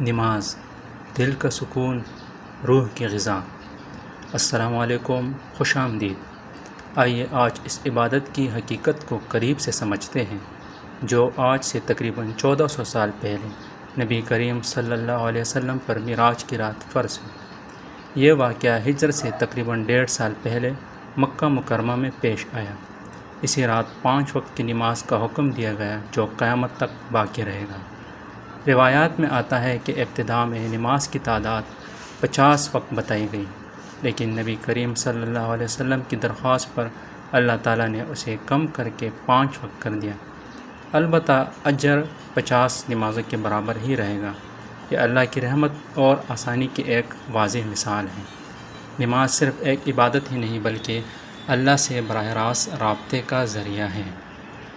نماز دل کا سکون، روح کی غذا۔ السلام علیکم، خوش آمدید۔ آئیے آج اس عبادت کی حقیقت کو قریب سے سمجھتے ہیں جو آج سے تقریباً 1400 سال پہلے نبی کریم صلی اللہ علیہ وسلم پر معراج کی رات فرض ہوئی۔ یہ واقعہ ہجرت سے تقریباً 1.5 سال پہلے مکہ مکرمہ میں پیش آیا۔ اسی رات 5 وقت کی نماز کا حکم دیا گیا جو قیامت تک باقی رہے گا۔ روایات میں آتا ہے کہ ابتدا میں نماز کی تعداد 50 وقت بتائی گئی، لیکن نبی کریم صلی اللہ علیہ وسلم کی درخواست پر اللہ تعالیٰ نے اسے کم کر کے 5 وقت کر دیا۔ البتہ اجر 50 نمازوں کے برابر ہی رہے گا۔ یہ اللہ کی رحمت اور آسانی کی ایک واضح مثال ہے۔ نماز صرف ایک عبادت ہی نہیں بلکہ اللہ سے براہ راست رابطے کا ذریعہ ہے۔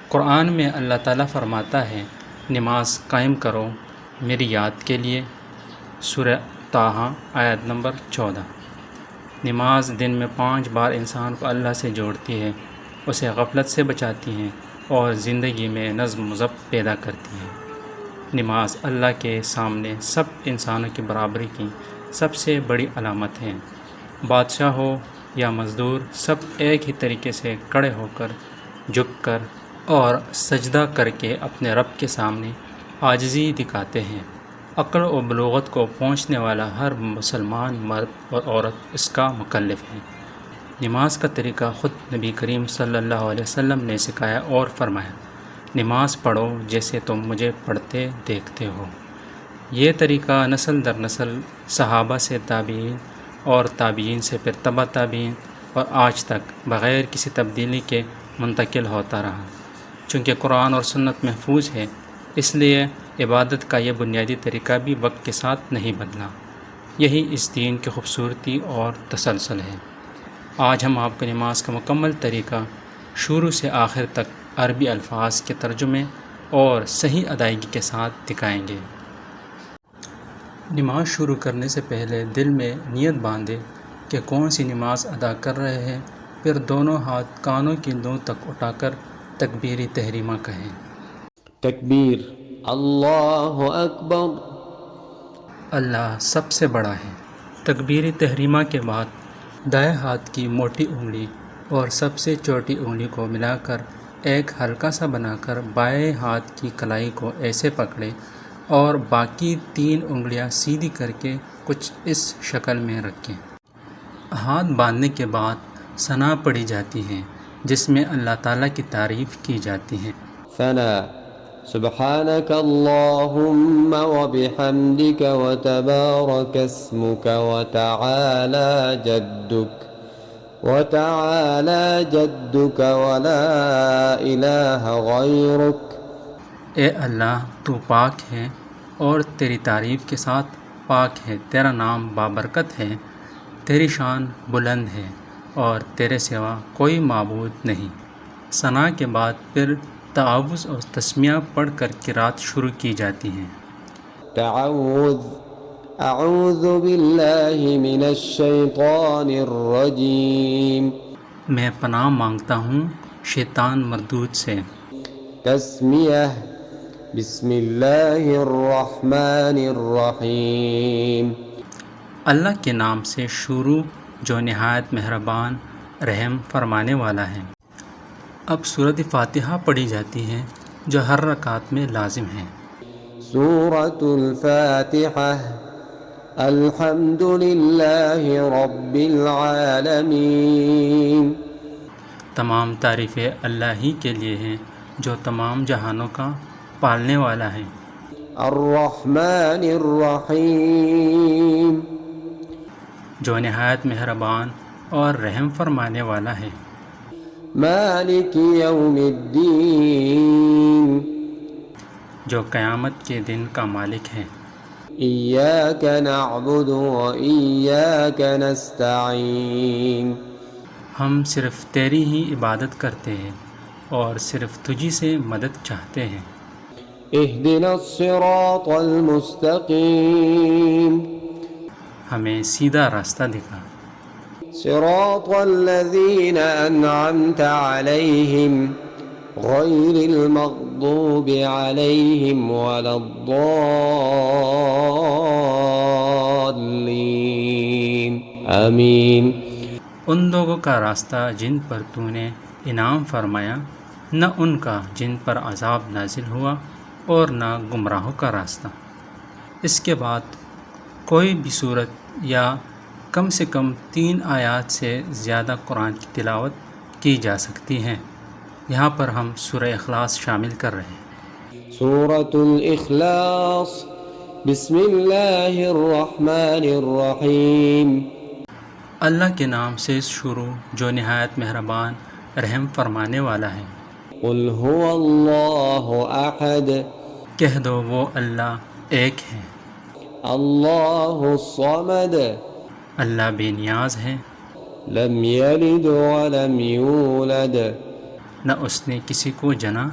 قرآن میں اللہ تعالیٰ فرماتا ہے، نماز قائم کرو میری یاد کے لیے۔ سورہ طٰہٰ آیت نمبر 14۔ نماز دن میں 5 بار انسان کو اللہ سے جوڑتی ہے، اسے غفلت سے بچاتی ہے اور زندگی میں نظم و ضبط پیدا کرتی ہے۔ نماز اللہ کے سامنے سب انسانوں کی برابری کی سب سے بڑی علامت ہے۔ بادشاہ ہو یا مزدور، سب ایک ہی طریقے سے کھڑے ہو کر، جھک کر اور سجدہ کر کے اپنے رب کے سامنے عاجزی دکھاتے ہیں۔ عقل و بلوغت کو پہنچنے والا ہر مسلمان مرد اور عورت اس کا مکلف ہے۔ نماز کا طریقہ خود نبی کریم صلی اللہ علیہ وسلم نے سکھایا اور فرمایا، نماز پڑھو جیسے تم مجھے پڑھتے دیکھتے ہو۔ یہ طریقہ نسل در نسل صحابہ سے تابعین اور تابعین سے پھر تبع تابعین اور آج تک بغیر کسی تبدیلی کے منتقل ہوتا رہا۔ چونکہ قرآن اور سنت محفوظ ہے، اس لیے عبادت کا یہ بنیادی طریقہ بھی وقت کے ساتھ نہیں بدلا۔ یہی اس دین کی خوبصورتی اور تسلسل ہے۔ آج ہم آپ کو نماز کا مکمل طریقہ شروع سے آخر تک عربی الفاظ کے ترجمے اور صحیح ادائیگی کے ساتھ دکھائیں گے۔ نماز شروع کرنے سے پہلے دل میں نیت باندھیں کہ کون سی نماز ادا کر رہے ہیں، پھر دونوں ہاتھ کانوں کی نوں تک اٹھا کر تکبیر تحریمہ کہیں۔ تکبیر، اللہ اکبر، اللہ سب سے بڑا ہے۔ تکبیر تحریمہ کے بعد دائیں ہاتھ کی موٹی انگلی اور سب سے چھوٹی انگلی کو ملا کر ایک حلقہ سا بنا کر بائیں ہاتھ کی کلائی کو ایسے پکڑیں اور باقی 3 انگلیاں سیدھی کر کے کچھ اس شکل میں رکھیں۔ ہاتھ باندھنے کے بعد ثنا پڑھی جاتی ہے جس میں اللہ تعالیٰ کی تعریف کی جاتی ہے۔ ثنا، سبحانک اللہم وبحمدک وتبارک اسمک وتعالی جدک ولا الہ غیرک۔ اے اللہ، تو پاک ہے اور تیری تعریف کے ساتھ پاک ہے، تیرا نام بابرکت ہے، تیری شان بلند ہے اور تیرے سوا کوئی معبود نہیں۔ ثنا کے بعد پھر تعوذ اور تسمیہ پڑھ کر قرات شروع کی جاتی ہیں۔ تعوذ، اعوذ باللہ من الشیطان الرجیم، میں پناہ مانگتا ہوں شیطان مردود سے۔ تسمیہ، بسم اللہ الرحمن الرحیم، اللہ کے نام سے شروع جو نہایت مہربان رحم فرمانے والا ہے۔ اب سورۃ فاتحہ پڑھی جاتی ہے جو ہر رکعت میں لازم ہے۔ سورۃ الفاتحہ، الحمد للہ رب العالمین، تمام تعریفیں اللہ ہی کے لیے ہیں جو تمام جہانوں کا پالنے والا ہے۔ الرحمن الرحیم، جو نہایت مہربان اور رحم فرمانے والا ہے۔ مالک یوم الدین، جو قیامت کے دن کا مالک ہے۔ ایاک نعبد و ایاک نستعین، ہم صرف تیری ہی عبادت کرتے ہیں اور صرف تجھی سے مدد چاہتے ہیں۔ اہدنا الصراط المستقیم، ہمیں سیدھا راستہ دکھا۔ صراط الذین انعمت علیہم غیر المغضوب علیہم ولا الضالین، آمين. ان لوگوں کا راستہ جن پر تو نے انعام فرمایا، نہ ان کا جن پر عذاب نازل ہوا اور نہ گمراہوں کا راستہ۔ اس کے بعد کوئی بھی صورت یا کم سے کم 3 آیات سے زیادہ قرآن کی تلاوت کی جا سکتی ہیں۔ یہاں پر ہم سورہ اخلاص شامل کر رہے ہیں۔ سورة الإخلاص. بسم الله الرحمن الرحيم. اللہ کے نام سے شروع جو نہایت مہربان رحم فرمانے والا ہے۔ قل هو الله أحد. کہہ دو وہ اللہ ایک ہے، الله الصمد. اللہ بے نیاز ہے، لم يلد ولم يولد. نہ اس نے کسی کو جنا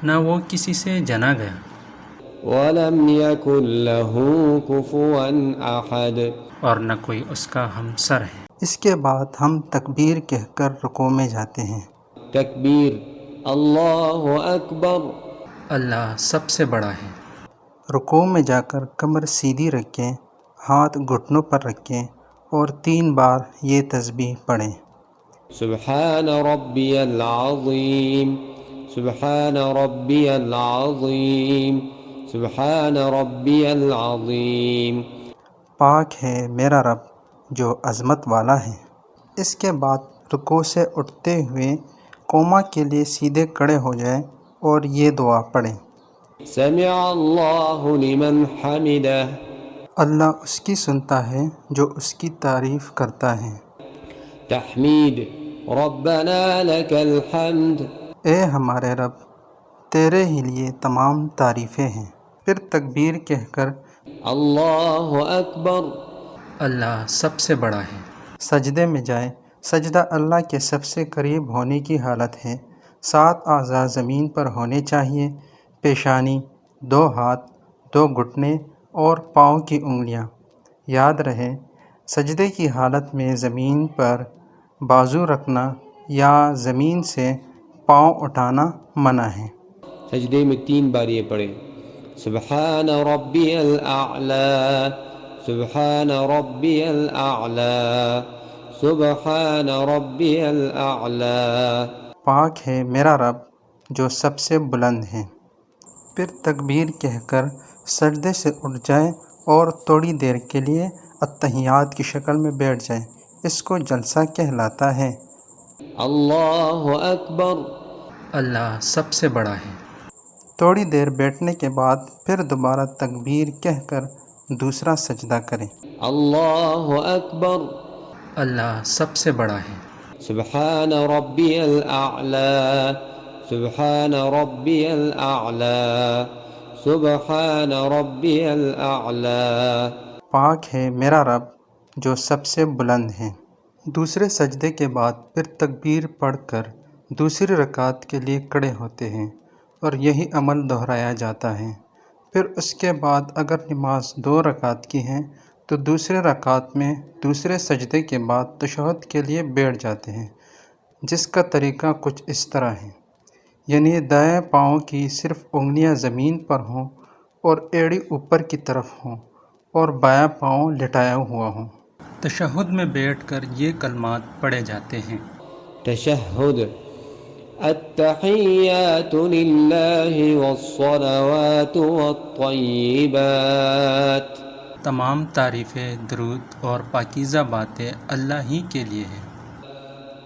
نہ وہ کسی سے جنا گیا، ولم يكن له كفوا أحد. اور نہ کوئی اس کا ہمسر ہے۔ اس کے بعد ہم تکبیر کہہ کر رکوع میں جاتے ہیں۔ تکبیر. اللہ اکبر. اللہ سب سے بڑا ہے۔ رکوع میں جا کر کمر سیدھی رکھیں، ہاتھ گھٹنوں پر رکھیں اور 3 بار یہ تسبیح پڑھیں۔ سبحان ربی العظیم. سبحان ربی العظیم. سبحان ربی العظیم. پاک ہے میرا رب جو عظمت والا ہے۔ اس کے بعد رکوع سے اٹھتے ہوئے قوما کے لیے سیدھے کھڑے ہو جائیں اور یہ دعا پڑھیں۔ سمع اللہ لمن حمدہ. اللہ اس کی سنتا ہے جو اس کی تعریف کرتا ہے۔ تحمید. ربنا لک الحمد. اے ہمارے رب، تیرے ہی لیے تمام تعریفیں ہیں۔ پھر تکبیر کہہ کر اللہ اکبر. اللہ سب سے بڑا ہے۔ سجدے میں جائیں۔ سجدہ اللہ کے سب سے قریب ہونے کی حالت ہے۔ 7 اعضاء زمین پر ہونے چاہیے: پیشانی، 2 ہاتھ، 2 گھٹنے اور پاؤں کی انگلیاں۔ یاد رہے سجدے کی حالت میں زمین پر بازو رکھنا یا زمین سے پاؤں اٹھانا منع ہے۔ سجدے میں 3 بار یہ پڑھیں: سبحان ربی الاعلی. سبحان ربی الاعلی. سبحان ربی الاعلی. پاک ہے میرا رب جو سب سے بلند ہے۔ پھر تکبیر کہہ کر سجدے سے اٹھ جائیں اور تھوڑی دیر کے لیے اتحیات کی شکل میں بیٹھ جائیں۔ اس کو جلسہ کہلاتا ہے۔ اللہ اکبر. اللہ سب سے بڑا ہے۔ تھوڑی دیر بیٹھنے کے بعد پھر دوبارہ تکبیر کہہ کر دوسرا سجدہ کریں۔ اللہ اکبر. اللہ سب سے بڑا ہے۔ سبحان ربی الاعلی. سبحان ربی الاعلی. سبحان ربی الاعلی. پاک ہے میرا رب جو سب سے بلند ہے۔ دوسرے سجدے کے بعد پھر تکبیر پڑھ کر دوسری رکعت کے لیے کھڑے ہوتے ہیں اور یہی عمل دہرایا جاتا ہے۔ پھر اس کے بعد اگر نماز 2 رکعت کی ہے تو دوسرے رکعت میں دوسرے سجدے کے بعد تشہد کے لیے بیٹھ جاتے ہیں، جس کا طریقہ کچھ اس طرح ہے، یعنی دائیں پاؤں کی صرف انگلیاں زمین پر ہوں اور ایڑی اوپر کی طرف ہوں اور بایاں پاؤں لٹایا ہوا ہوں۔ تشہد میں بیٹھ کر یہ کلمات پڑھے جاتے ہیں: تشہد. التحیات للہ والصلوات والطیبات. تمام تعریفیں، درود اور پاکیزہ باتیں اللہ ہی کے لیے ہیں۔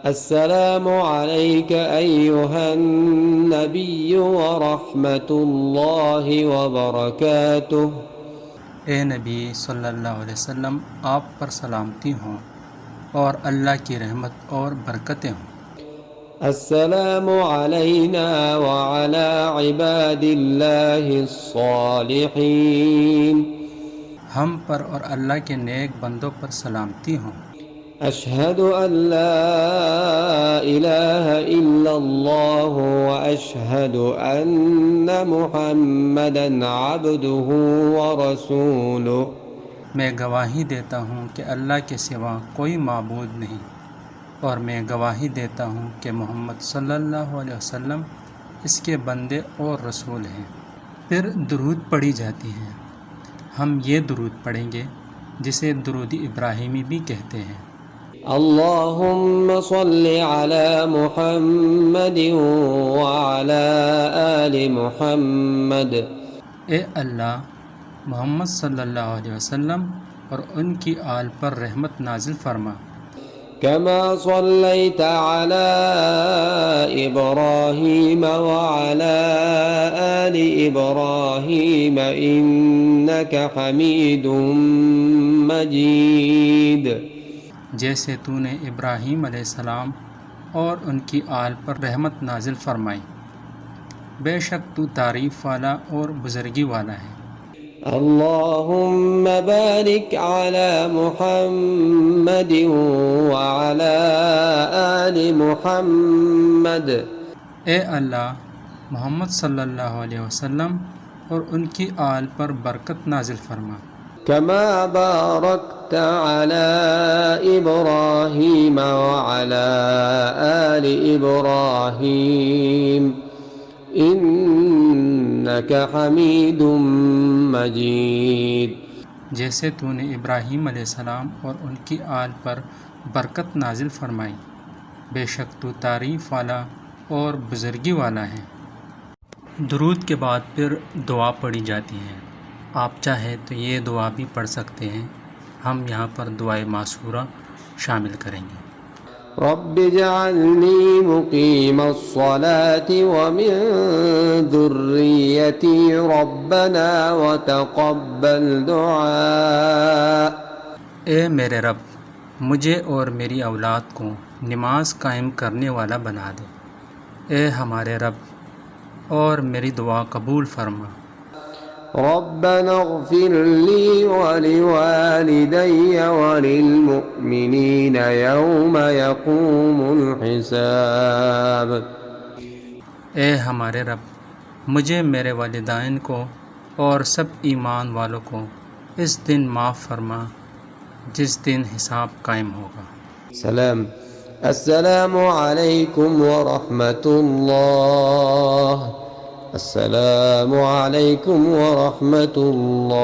السلام علیک ایہا النبی ورحمۃ اللہ وبرکاتہ. اے نبی صلی اللہ علیہ وسلم، آپ پر سلامتی ہوں اور اللہ کی رحمت اور برکتیں ہوں۔ السلام علینا وعلی عباد اللہ الصالحین. ہم پر اور اللہ کے نیک بندوں پر سلامتی ہوں۔ اشہد ان لا الہ الا اللہ واشہد ان محمدا عبدہ ورسولہ. میں گواہی دیتا ہوں کہ اللہ کے سوا کوئی معبود نہیں، اور میں گواہی دیتا ہوں کہ محمد صلی اللہ علیہ وسلم اس کے بندے اور رسول ہیں۔ پھر درود پڑھی جاتی ہیں۔ ہم یہ درود پڑھیں گے جسے درود ابراہیمی بھی کہتے ہیں۔ اللهم صل على محمد وعلى آل محمد. اے اللہ محمد صلی اللہ علیہ وسلم اور ان کی آل پر رحمت نازل فرما، كما صليت على إبراهيم وعلى آل إبراهيم إنك حميد مجيد. جیسے تو نے ابراہیم علیہ السلام اور ان کی آل پر رحمت نازل فرمائی، بے شک تو تعریف والا اور بزرگی والا ہے۔ اللهم بارك على محمد وعلى آل محمد. اے اللہ محمد صلی اللہ علیہ وسلم اور ان کی آل پر برکت نازل فرما، كما باركت على إبراهيم وعلى آل إبراهيم إنك حميد مجيد. جیسے تو نے ابراہیم علیہ السلام اور ان کی آل پر برکت نازل فرمائی، بے شک تو تعریف والا اور بزرگی والا ہے۔ درود کے بعد پھر دعا پڑھی جاتی ہے، آپ چاہے تو یہ دعا بھی پڑھ سکتے ہیں، ہم یہاں پر دعائے معصورہ شامل کریں گے۔ رب اجعلني مقيم الصلاة ومن ذريتي ربنا وتقبل دعاء. اے میرے رب، مجھے اور میری اولاد کو نماز قائم کرنے والا بنا دے۔ اے ہمارے رب، اور میری دعا قبول فرما۔ ربنا اغفر لي ولوالدي وللمؤمنين يوم يقوم الحساب. اے ہمارے رب، مجھے، میرے والدین کو اور سب ایمان والوں کو اس دن معاف فرما جس دن حساب قائم ہوگا۔ سلام. السلام علیکم ورحمۃ اللہ. السلام علیکم ورحمۃ اللہ.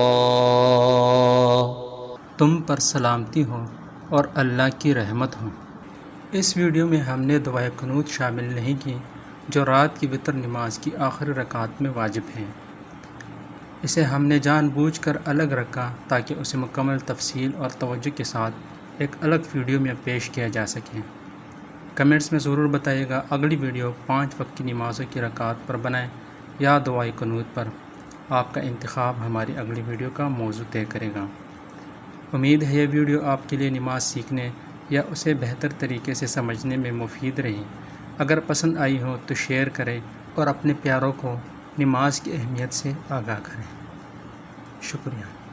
تم پر سلامتی ہو اور اللہ کی رحمت ہو۔ اس ویڈیو میں ہم نے دعائے قنوت شامل نہیں کی جو رات کی وتر نماز کی آخری رکعت میں واجب ہیں۔ اسے ہم نے جان بوجھ کر الگ رکھا تاکہ اسے مکمل تفصیل اور توجہ کے ساتھ ایک الگ ویڈیو میں پیش کیا جا سکے۔ کمنٹس میں ضرور بتائیے گا اگلی ویڈیو 5 وقت کی نمازوں کی رکعات پر بنائیں یا دعائے قنوت پر۔ آپ کا انتخاب ہماری اگلی ویڈیو کا موضوع طے کرے گا۔ امید ہے یہ ویڈیو آپ کے لیے نماز سیکھنے یا اسے بہتر طریقے سے سمجھنے میں مفید رہی۔ اگر پسند آئی ہو تو شیئر کریں اور اپنے پیاروں کو نماز کی اہمیت سے آگاہ کریں۔ شکریہ۔